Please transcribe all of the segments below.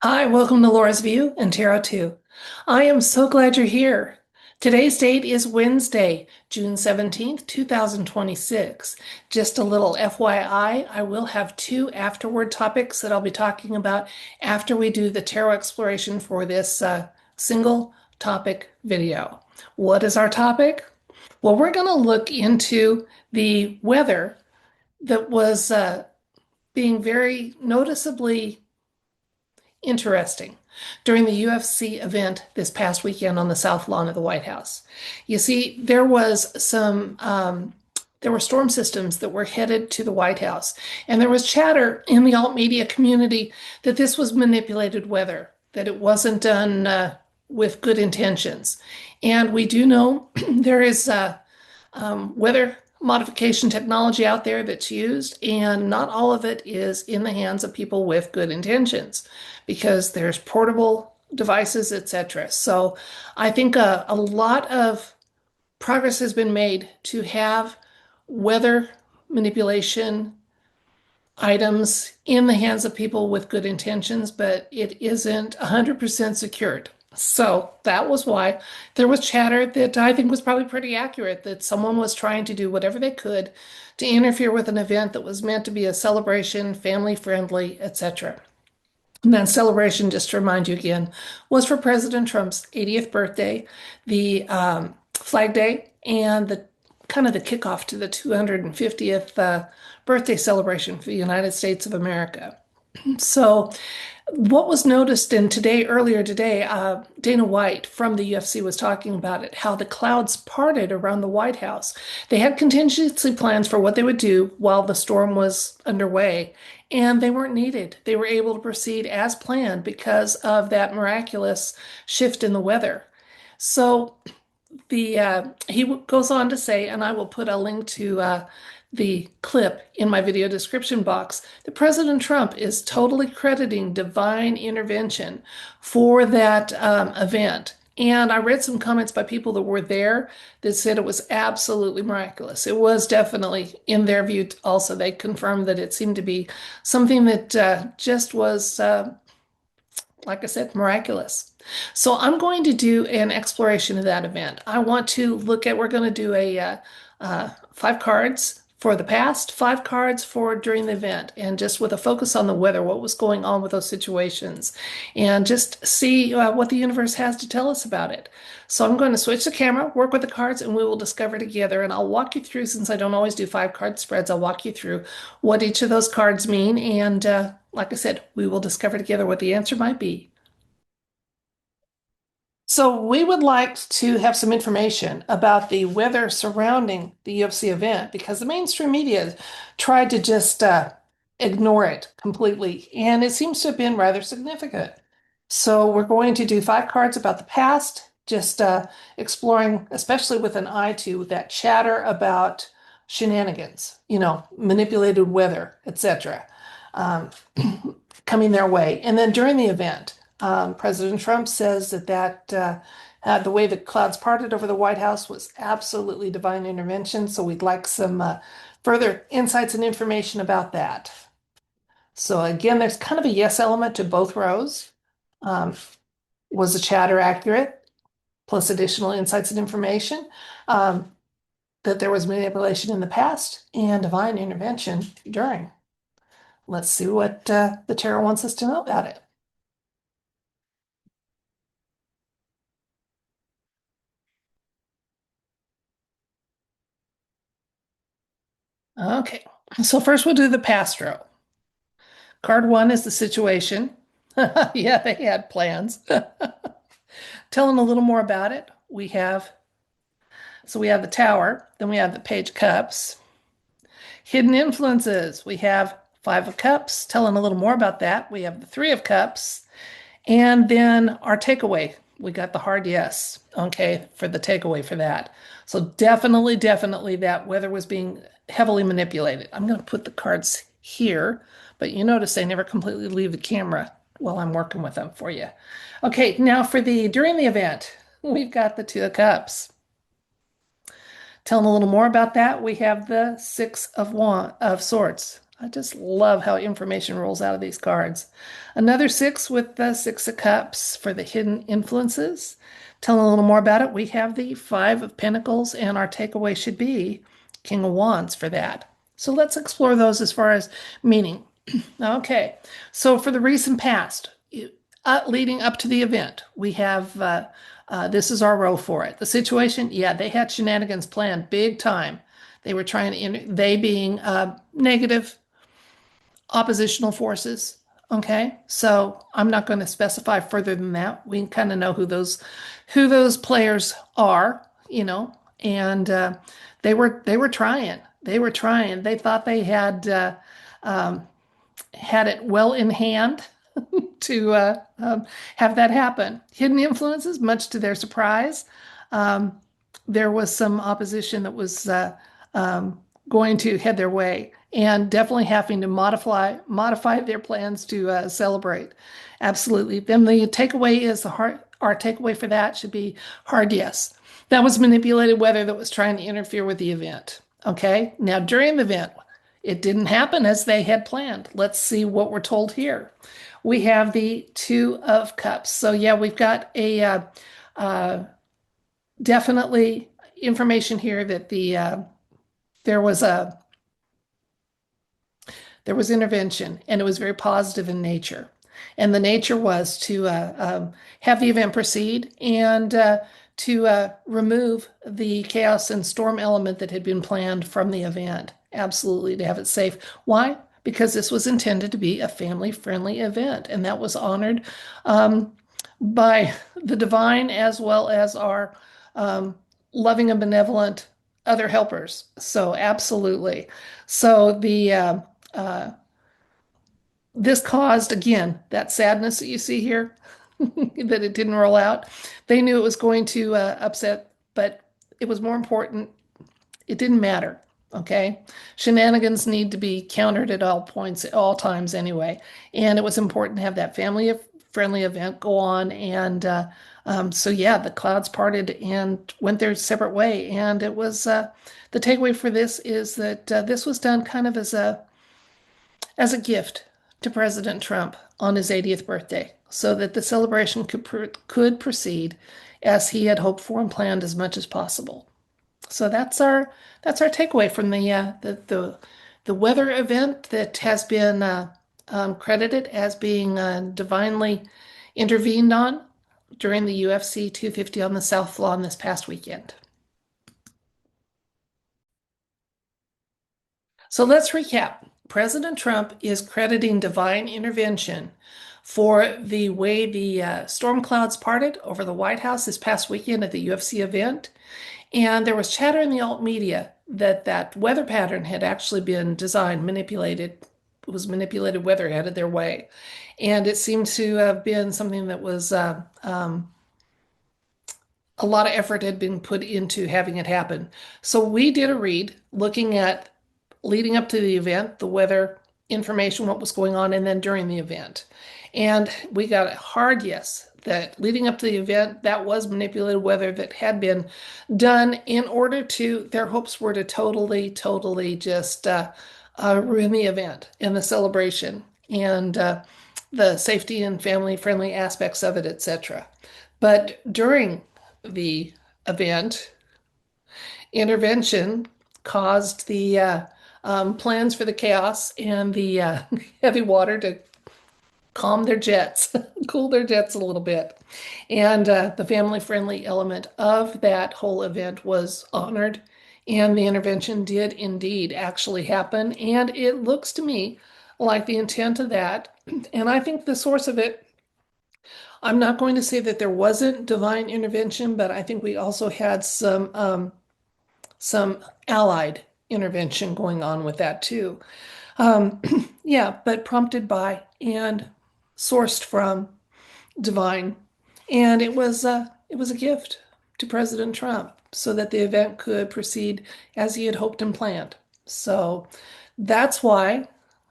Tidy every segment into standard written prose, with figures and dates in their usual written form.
Hi, welcome to Laura's View and Tarot 2. I am so glad you're here. Today's date is Wednesday, June 17th, 2026. Just a little FYI, I will have two afterward topics that I'll be talking about after we do the tarot exploration for this single topic video. What is our topic? Well, we're going to look into the weather that was being very noticeably interesting during the UFC event this past weekend on the South Lawn of the White House. You see, there were storm systems that were headed to the White House, and there was chatter in the alt media community that this was manipulated weather, that it wasn't done with good intentions. And we do know there is weather modification technology out there that's used, and not all of it is in the hands of people with good intentions because there's portable devices, etc. So I think a lot of progress has been made to have weather manipulation items in the hands of people with good intentions, but it isn't 100% secured. So that was why there was chatter that I think was probably pretty accurate that someone was trying to do whatever they could to interfere with an event that was meant to be a celebration, family friendly, etc. And that celebration, just to remind you again, was for President Trump's 80th birthday, the Flag Day, and the kind of the kickoff to the 250th birthday celebration for the United States of America. So, what was noticed earlier today, Dana White from the UFC was talking about it, how the clouds parted around the White House. They had contingency plans for what they would do while the storm was underway, and they weren't needed. They were able to proceed as planned because of that miraculous shift in the weather. So, he goes on to say, and I will put a link to the clip in my video description box, that President Trump is totally crediting divine intervention for that event. And I read some comments by people that were there that said it was absolutely miraculous. It was definitely, in their view, also, they confirmed that it seemed to be something that just was, like I said, miraculous. So I'm going to do an exploration of that event. We're going to do five cards for the past, five cards for during the event, and just with a focus on the weather, what was going on with those situations, and just see what the universe has to tell us about it. So I'm going to switch the camera, work with the cards, and we will discover together. And I'll walk you through, since I don't always do five card spreads, I'll walk you through what each of those cards mean. And like I said, we will discover together what the answer might be. So we would like to have some information about the weather surrounding the UFC event because the mainstream media tried to just ignore it completely, and it seems to have been rather significant. So we're going to do five cards about the past, just exploring, especially with an eye to that chatter about shenanigans, manipulated weather, etc. Um, coming their way. And then during the event, President Trump says that the way the clouds parted over the White House was absolutely divine intervention. So we'd like some further insights and information about that. So again, there's kind of a yes element to both rows. Um, was the chatter accurate? Plus additional insights and information. That there was manipulation in the past and divine intervention during. Let's see what the tarot wants us to know about it. Okay, so first we'll do the past row. Card one is the situation. Yeah, they had plans. Telling a little more about it, we have the Tower, then we have the Page of Cups. Hidden influences, we have Five of Cups. Telling a little more about that, we have the Three of Cups. And then our takeaway, we got the hard yes, okay, for the takeaway for that. So definitely that weather was being heavily manipulated. I'm going to put the cards here, but you notice they never completely leave the camera while I'm working with them for you. Okay, now for the during the event, we've got the Two of Cups. Telling a little more about that, we have the Six of Swords. I just love how information rolls out of these cards. Another six with the Six of Cups for the hidden influences. Tell a little more about it. We have the Five of Pentacles, and our takeaway should be King of Wands for that. So let's explore those as far as meaning. Okay, so for the recent past, leading up to the event, we have this is our row for it. The situation, yeah, they had shenanigans planned big time. They were trying to, they being negative oppositional forces. Okay, so I'm not going to specify further than that. We kind of know who those players are, and they were trying. They were trying. They thought they um, had it well in hand to have that happen. Hidden influences, much to their surprise, um, there was some opposition that was going to head their way, and definitely having to modify their plans to celebrate. Absolutely. Then the takeaway is our takeaway for that should be hard yes. That was manipulated weather that was trying to interfere with the event. Okay. Now during the event, it didn't happen as they had planned. Let's see what we're told here. We have the Two of Cups. So yeah, we've got a uh, definitely information here that there was a there was intervention, and it was very positive in nature. And the nature was to have the event proceed, and to remove the chaos and storm element that had been planned from the event. Absolutely, to have it safe. Why? Because this was intended to be a family-friendly event, and that was honored um, by the divine as well as our um, loving and benevolent other helpers. So, absolutely. So uh, this caused, again, that sadness that you see here, that it didn't roll out. They knew it was going to upset, but it was more important. It didn't matter. Okay. Shenanigans need to be countered at all points, at all times anyway. And it was important to have that family friendly event go on. And so, yeah, the clouds parted and went their separate way. And it was the takeaway for this is that this was done kind of as a gift to President Trump on his 80th birthday, so that the celebration could proceed as he had hoped for and planned as much as possible. So that's our takeaway from the weather event that has been credited as being divinely intervened on during the UFC 250 on the South Lawn this past weekend. So let's recap. President Trump is crediting divine intervention for the way the storm clouds parted over the White House this past weekend at the UFC event. And there was chatter in the alt media that that weather pattern had actually been designed, manipulated. It was manipulated weather headed their way. And it seemed to have been something that was a lot of effort had been put into having it happen. So we did a read looking at leading up to the event, the weather information, what was going on, and then during the event. And we got a hard yes that leading up to the event, that was manipulated weather that had been done in order to, their hopes were to totally just ruin the event and the celebration and the safety and family friendly aspects of it, etc. But during the event, intervention caused the plans for the chaos and the heavy water to calm their jets, cool their jets a little bit. And the family friendly element of that whole event was honored, and the intervention did indeed actually happen. And it looks to me like the intent of that, and I think the source of it, I'm not going to say that there wasn't divine intervention, but I think we also had some allied intervention going on with that too. Um, yeah, but prompted by and sourced from divine, and it was a gift to President Trump so that the event could proceed as he had hoped and planned. So that's why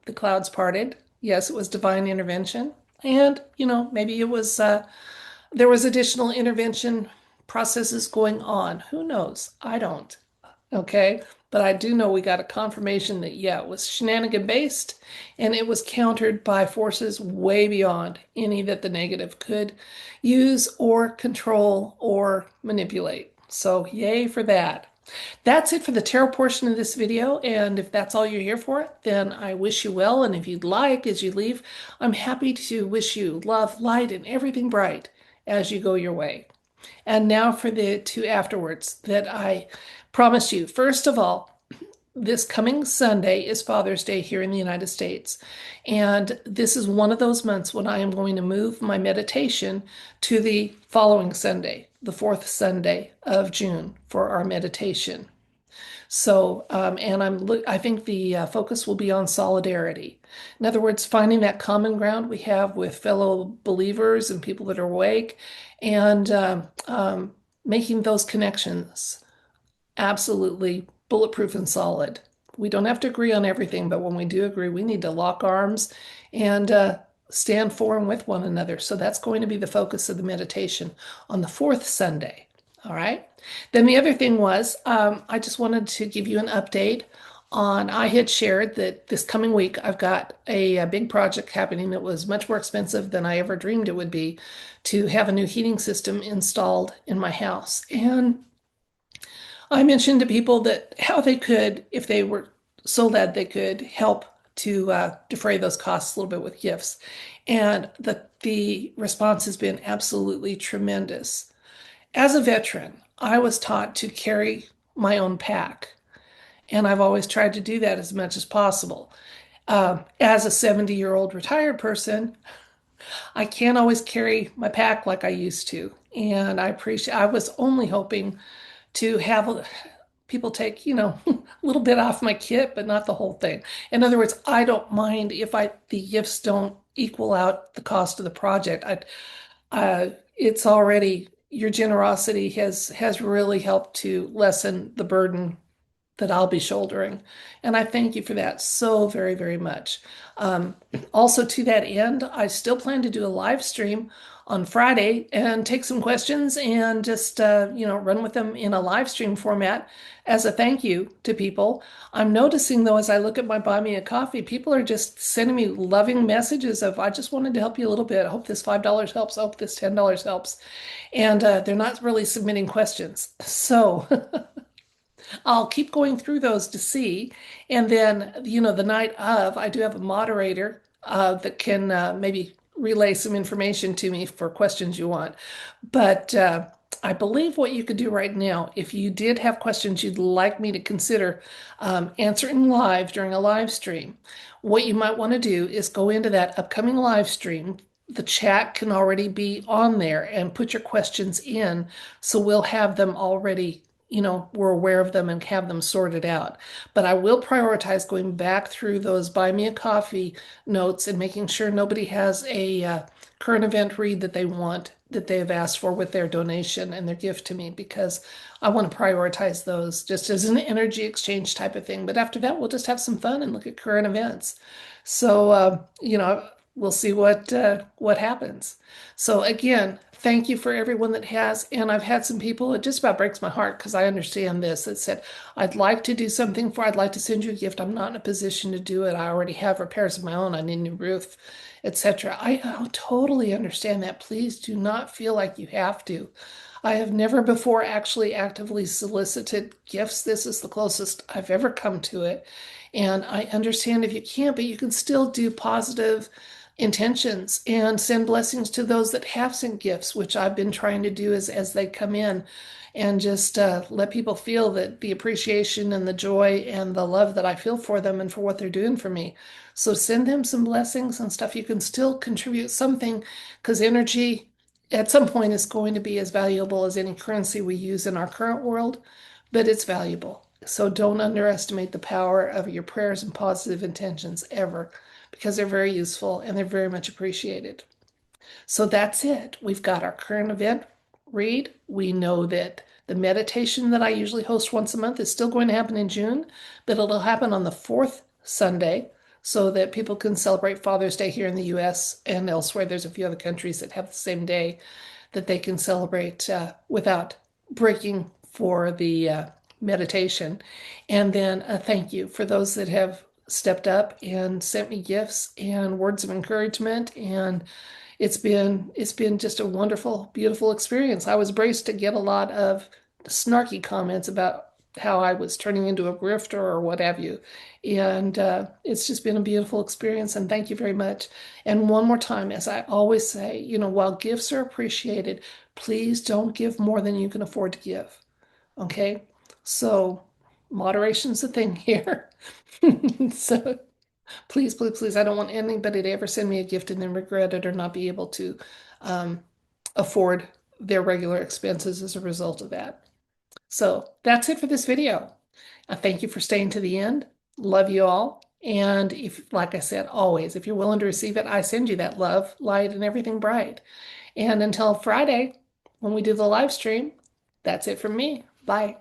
the clouds parted. Yes, it was divine intervention, and maybe it was there was additional intervention processes going on. Who knows? I don't. Okay. But I do know we got a confirmation that, yeah, it was shenanigan based and it was countered by forces way beyond any that the negative could use or control or manipulate. So, yay for that. That's it for the tarot portion of this video, and if that's all you're here for, then I wish you well, and if you'd like, as you leave, I'm happy to wish you love, light, and everything bright as you go your way. And now for the two afterwards that I promised you. First of all, this coming Sunday is Father's Day here in the United States. And this is one of those months when I am going to move my meditation to the following Sunday, the fourth Sunday of June for our meditation. So, and I think the focus will be on solidarity. In other words, finding that common ground we have with fellow believers and people that are awake, and making those connections absolutely bulletproof and solid. We don't have to agree on everything, but when we do agree, we need to lock arms and stand for and with one another. So that's going to be the focus of the meditation on the fourth Sunday. All right. Then the other thing was, I just wanted to give you an update on, I had shared that this coming week I've got a big project happening that was much more expensive than I ever dreamed it would be to have a new heating system installed in my house. And I mentioned to people that how they could, if they were so that they could help to defray those costs a little bit with gifts. And the response has been absolutely tremendous. As a veteran, I was taught to carry my own pack, and I've always tried to do that as much as possible. As a 70-year-old retired person, I can't always carry my pack like I used to. And I was only hoping to have people take, a little bit off my kit, but not the whole thing. In other words, I don't mind if the gifts don't equal out the cost of the project. It's already, your generosity has really helped to lessen the burden that I'll be shouldering. And I thank you for that so very, very much. Also, to that end, I still plan to do a live stream on Friday and take some questions and just, run with them in a live stream format as a thank you to people. I'm noticing, though, as I look at my Buy Me a Coffee, people are just sending me loving messages of, I just wanted to help you a little bit. I hope this $5 helps. I hope this $10 helps. And they're not really submitting questions. So I'll keep going through those to see. And then, the night of, I do have a moderator that can maybe relay some information to me for questions you want. But I believe what you could do right now, if you did have questions you'd like me to consider answering live during a live stream, what you might want to do is go into that upcoming live stream. The chat can already be on there and put your questions in. So we'll have them already, we're aware of them and have them sorted out. But I will prioritize going back through those Buy Me a Coffee notes and making sure nobody has a current event read that they want, that they have asked for with their donation and their gift to me, because I want to prioritize those just as an energy exchange type of thing. But after that, we'll just have some fun and look at current events. So, we'll see what happens. So again, thank you for everyone that has. And I've had some people, it just about breaks my heart because I understand this, that said, I'd like to do something I'd like to send you a gift. I'm not in a position to do it. I already have repairs of my own. I need a new roof, etc. I totally understand that. Please do not feel like you have to. I have never before actually actively solicited gifts. This is the closest I've ever come to it. And I understand if you can't, but you can still do positive intentions and send blessings to those that have sent gifts, which I've been trying to do as they come in, and just let people feel that the appreciation and the joy and the love that I feel for them and for what they're doing for me. So send them some blessings and stuff. You can still contribute something, because energy at some point is going to be as valuable as any currency we use in our current world, but it's valuable. So don't underestimate the power of your prayers and positive intentions ever, because they're very useful and they're very much appreciated. So that's it. We've got our current event read. We know that the meditation that I usually host once a month is still going to happen in June, but it'll happen on the fourth Sunday so that people can celebrate Father's Day here in the US and elsewhere. There's a few other countries that have the same day that they can celebrate without breaking for the meditation. And then a thank you for those that have stepped up and sent me gifts and words of encouragement. And it's been just a wonderful, beautiful experience. I was braced to get a lot of snarky comments about how I was turning into a grifter or what have you. And it's just been a beautiful experience. And thank you very much. And one more time, as I always say, while gifts are appreciated, please don't give more than you can afford to give. Okay? So moderation's the thing here. So please, please, please, I don't want anybody to ever send me a gift and then regret it or not be able to um, afford their regular expenses as a result of that. So that's it for this video. I thank you for staying to the end. Love you all. And if, like I said, always, if you're willing to receive it, I send you that love, light, and everything bright. And until Friday, when we do the live stream, that's it from me. Bye.